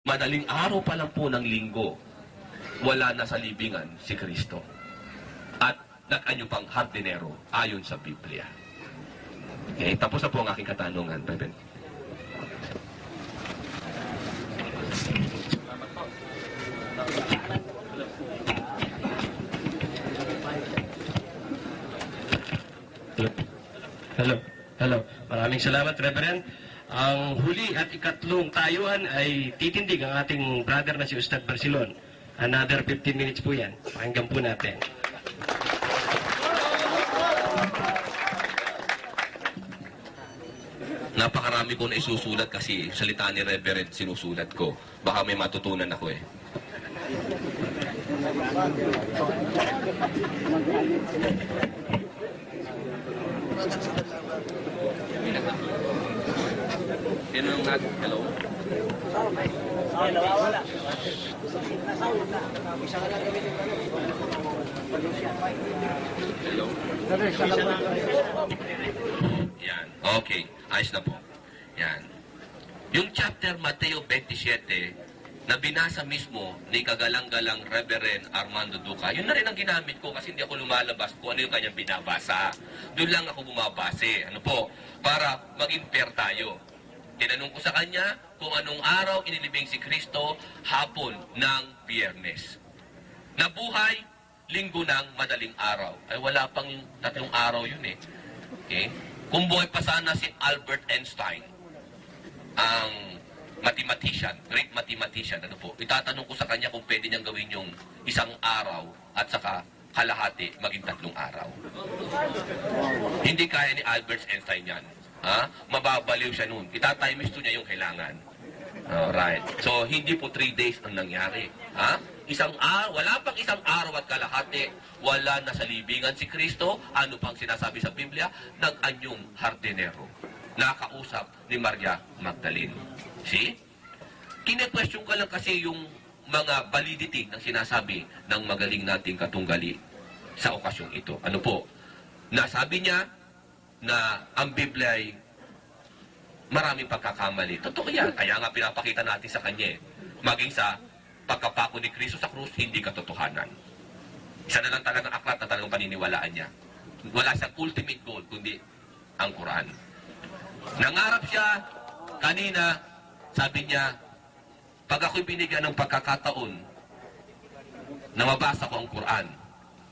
Madaling araw pa lang po ng linggo, wala na sa libingan si Kristo. At nag-anyo pang hardinero ayon sa Biblia. Okay, tapos na po ang aking katanungan, Reverend. Hello. Maraming salamat, Reverend. Ang huli at ikatlong tayuan ay titindig ang ating brother na si Ustad Barcelon. Another 15 minutes po yan. Pakinggan po natin. Napakarami ko na isusulat kasi salita ni Reverend sinusulat ko. Baka may matutunan ako eh. Sino yung hello? Nawawala. Hello? Yan. Okay. Ayos na po. Yan. Yung chapter Mateo 27 na binasa mismo ni kagalang-galang Reverend Armando Duca, yun na rin ang ginamit ko kasi hindi ako lumalabas kung ano yung kanyang binabasa. Doon lang ako bumabase. Ano po? Para maging fair tayo. Tinanong ko sa kanya kung anong araw inilibing si Kristo, hapon ng Biyernes. Nabuhay, linggo ng madaling araw. Ay wala pang 3 araw yun eh. Okay? Kung buhay pa sana si Albert Einstein, ang mathematician, great mathematician, ano po, itatanong ko sa kanya kung pwede niyang gawin yung 1 araw at saka kalahati maging 3 araw. Hindi kaya ni Albert Einstein yan. Ha? Mababaliw siya noon. Itatimes to niya yung kailangan. Alright. So, hindi po 3 days ang nangyari. Ha? Wala pang 1 araw at kalahati. Wala na sa libingan si Kristo. Ano pang sinasabi sa Biblia? Nag-anyong hardinero. Nakausap ni Maria Magdalene. See? Kine-question ka lang kasi yung mga validity ng sinasabi ng magaling nating katunggali sa okasyong ito. Ano po? Nasabi niya na ang Biblia ay maraming pagkakamali. Totoo yan. Kaya nga pinapakita natin sa kanya. Maging sa pagkapako ni Kristo sa krus, hindi katotohanan. Isa na lang talagang aklat na talagang paniniwalaan niya. Wala siyang ultimate goal, kundi ang Quran. Nangarap siya kanina, sabi niya, pag ako'y binigyan ng pagkakataon na mabasa ko ang Quran,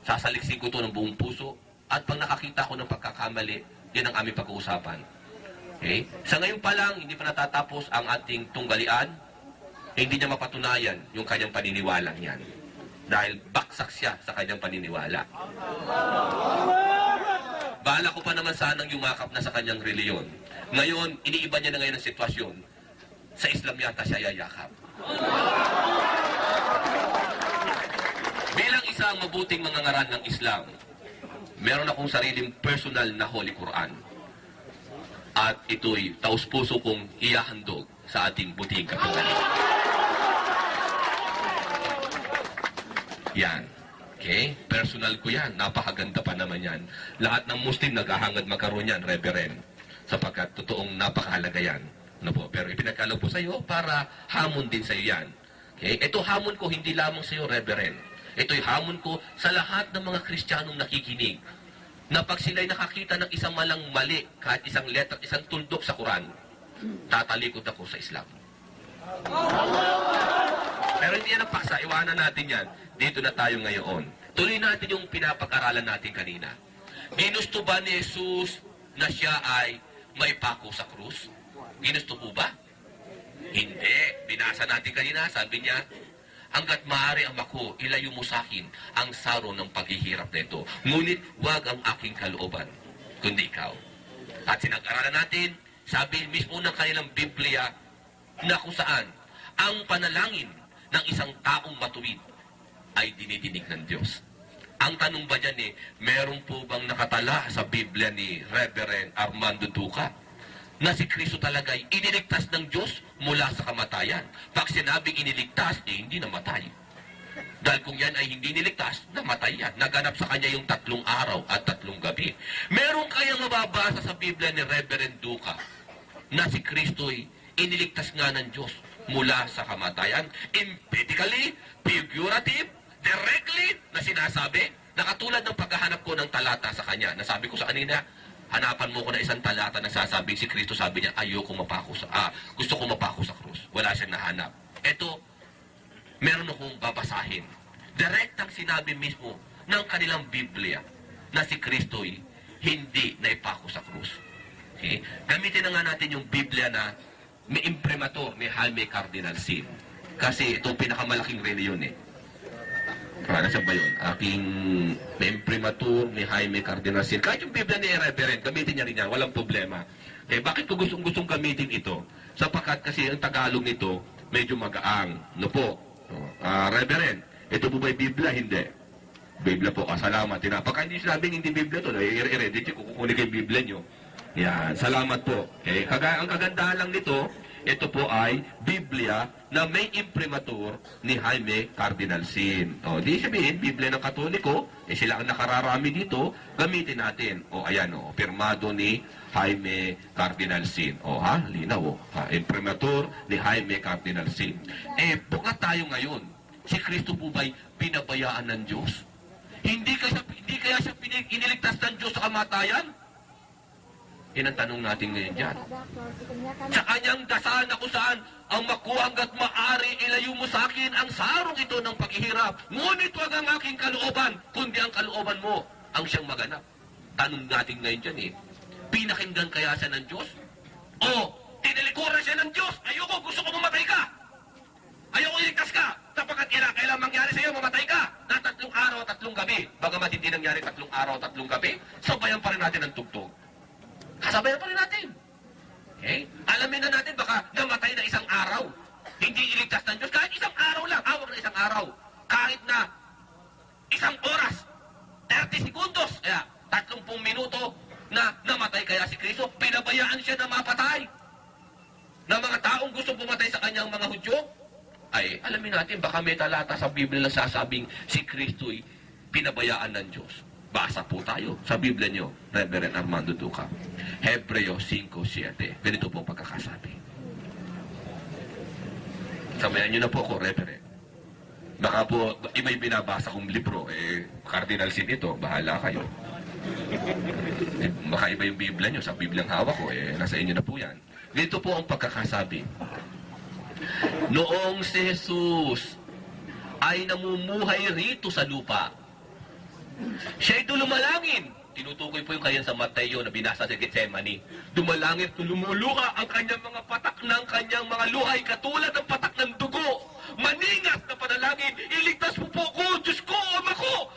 sasaliksin ko ito ng buong puso, at pag nakakita ko ng pagkakamali, yan ang aming pag-uusapan. Okay? Sa ngayon pa lang, hindi pa natatapos ang ating tunggalian, hindi niya mapatunayan yung kanyang paniniwalang yan. Dahil baksak siya sa kanyang paniniwala. Bala ko pa naman sanang yumakap na sa kanyang reliyon. Ngayon, iniiba niya na ngayon ang sitwasyon. Sa Islam yata siya yayakap. Bilang isang mabuting mangangaral ng Islam, meron akong sariling personal na Holy Quran. At ito'y taus-puso kong iyahandog sa ating buting katunggali. Yan. Okay? Personal ko yan. Napakaganda pa naman yan. Lahat ng Muslim naghahangad magkaroon yan, Reverend. Sapagkat totoong napakahalaga yan. Ano po? Pero ipinagkalaw po sa iyo para hamon din sa iyo yan. Okay? Ito hamon ko hindi lamang sa iyo, Reverend. Ito'y hamon ko sa lahat ng mga Kristiyanong nakikinig na pag sila'y nakakita ng isang malang mali, kahit isang letter, isang tuldok sa Quran, tatalikod ako sa Islam. Pero hindi yan ang paksa, iwanan natin yan. Dito na tayo ngayon. Tuloy natin yung pinapag-aralan natin kanina. Ginusto ba ni Jesus na siya ay maipako sa krus? Ginusto po ba? Hindi. Binasa natin kanina, sabi niya, hanggat maaari ang ako, ilayo mo sa akin ang saro ng paghihirap nito. Ngunit huwag ang aking kalooban, kundi ikaw. At sinag-aralan natin, sabi mismo ng kanilang Biblia, na kung saan ang panalangin ng isang taong matuwid ay dinidinig ng Diyos. Ang tanong ba dyan meron po bang nakatala sa Biblia ni Reverend Armando Duca na si Kristo talaga ay iniligtas ng Diyos mula sa kamatayan? Pag sinabing iniligtas, hindi namatay. Dahil kung yan ay hindi niligtas, namatay yan. Naganap sa kanya yung 3 araw at 3 gabi. Meron kayang mababasa sa Biblia ni Reverend Duca na si Kristo ay iniligtas nga ng Diyos mula sa kamatayan. Emphatically, figurative, directly na sinasabi, na katulad ng paghahanap ko ng talata sa kanya. Nasabi ko sa kanina, hanapan mo ko na isang talata na sasabi si Kristo, sabi niya, gusto ko mapako sa krus. Wala siyang nahanap. Ito, meron akong babasahin. Direktang sinabi mismo ng kanilang Biblia na si Kristo'y hindi naipako sa krus. Okay? Gamitin na nga natin yung Biblia na may imprimatur ni Jaime Cardinal Sin. Kasi ito pinakamalaking reliyon eh. Nasaan ba yun? Aking imprimatur ni Jaime Cardinal Sin. Kahit yung Biblia ni Reverend, gamitin niya rin yan. Walang problema. Eh, bakit ko gustong gamitin ito? Sapagkat kasi ang Tagalog nito, medyo magaang. No po? Reverend, ito po ba'y Biblia? Hindi. Biblia po, salamat. Pagka hindi sinabing hindi Biblia to, i-edit ko, kukunin kayo yung Biblia nyo. Yan, salamat po. Okay? Ang kagandahan lang nito, ito po ay Biblia na may imprimatur ni Jaime Cardinal Sin. Di sabihin, Biblia ng Katoliko, sila ang nakararami dito, gamitin natin. Ayan, pirmado ni Jaime Cardinal Sin. Linaw, imprimatur ni Jaime Cardinal Sin. Bukat tayo ngayon. Si Kristo po ba'y pinabayaan ng Diyos? Hindi kaya siya iniligtas ng Diyos sa kamatayan? Yan ang tanong natin ngayon dyan. Sa kanyang dasal na kung saan ang makuha hanggat maaari, ilayo mo sa akin ang sarong ito ng paghihirap. Ngunit wag ang aking kalooban, kundi ang kalooban mo ang siyang maganap. Tanong natin ngayon dyan pinakinggan kaya siya ng Diyos? O tinilikuran siya ng Diyos? Ayoko, gusto ko mamatay ka. Ayoko iligtas ka. Sapagkat kailan mangyari sa iyo, mamatay ka. Na 3 araw, 3 gabi. Bagamat hindi nangyari 3 araw, 3 gabi, sabayan pa rin natin ang tugtog. Kasabayan pa rin natin. Okay? Alamin na natin baka namatay na 1 araw. Hindi iligtas ng Diyos. Kahit 1 araw lang. Awag na 1 araw. Kahit na 1 oras. 30 segundos. 30 minuto na namatay kaya si Kristo. Pinabayaan siya na mapatay. Na mga taong gusto pumatay sa kanyang mga Hudyo. Alamin natin baka may talata sa Biblia na sasabing si Kristo'y pinabayaan ng Diyos. Basa po tayo sa Biblia nyo, Reverend Armando Duca. Hebreo 5:7. Ganito po ang pagkakasabi. Sabayan nyo na po ako, Reverend. Baka po, iba'y binabasa kong libro, Cardinal Sin ito, bahala kayo. Baka iba yung Biblia nyo, sa Biblia ang hawak ko, nasa inyo na po yan. Ganito po ang pagkakasabi. Noong si Jesus ay namumuhay rito sa lupa, siya'y lumalangin. Tinutukoy po yung kanya sa Mateo na binasa sa Getsemani. Dumalangin, lumuluha ang kanyang mga patak ng kanyang mga luhay katulad ng patak ng dugo. Maningas na panalangin, iligtas mo po ko, Diyos ko, Ama ko,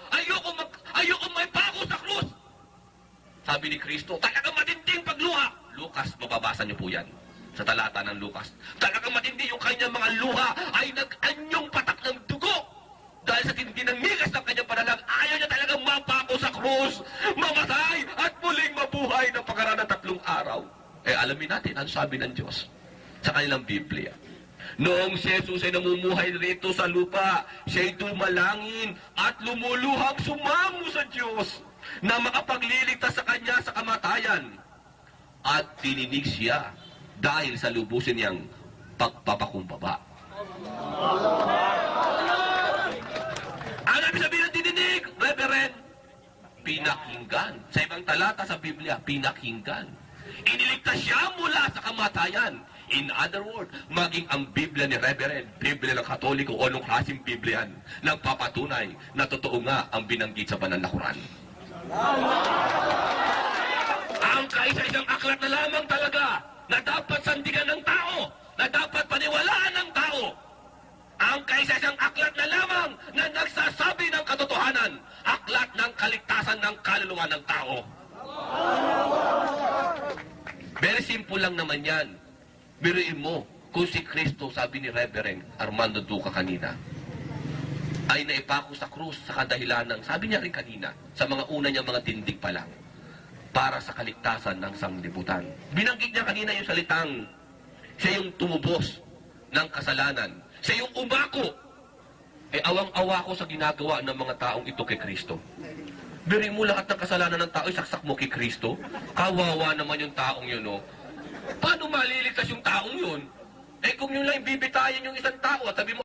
ayoko may pako sa krus. Sabi ni Kristo, talagang matinding pagluha. Lucas, mababasa niyo po yan sa talata ng Lucas. Talagang matindi yung kanyang mga luha ay nag-anyong patak ng dugo. Dahil sa tindi ng migas ng kanyang panalang, ayaw niya talagang mapako sa krus, mamatay, at muling mabuhay ng pagkaraan ng 3 araw. Alamin natin ang sabi ng Diyos sa kanilang Biblia. Noong si Jesus ay namumuhay rito sa lupa, siya'y dumalangin at lumuluhang sumamo sa Diyos na makapagliligtas sa kanya sa kamatayan. At tininig siya dahil sa lubusin niyang pagpapakumbaba. Ang ibig sabihin ng tininig, Reverend, pinakinggan. Sa ibang talata sa Biblia, pinakinggan. Iniligtas siya mula sa kamatayan. In other words, maging ang Biblia ni Reverend, Biblia ng Katoliko o anong klaseng Biblia yan, nagpapatunay na totoo nga ang binanggit sa Pananakuran. Ang kaisa-isang aklat na lamang talaga na dapat sandigan ng tao, na dapat paniwalaan ng tao. Ang kaisa-isang aklat na lamang na nagsasabi ng katotohanan, aklat ng kaligtasan ng kaluluwa ng tao. Very simple lang naman yan. Biruin mo, kung si Kristo, sabi ni Reverend Armando Duca kanina, ay naipako sa krus sa kadahilan ng, sabi niya rin kanina, sa mga una niya mga tindig pa lang, para sa kaligtasan ng sanglibutan. Binanggit niya kanina yung salitang, siya yung tumubos ng kasalanan. Siya yung umako. Awang-awa ko sa ginagawa ng mga taong ito kay Kristo. Biruin mo lahat ng kasalanan ng tao, isaksak mo kay Kristo. Kawawa naman yung taong yun, no? Paano maliligtas yung taong yun? Eh kung yun lang bibitayin yung isang tao at sabi mo,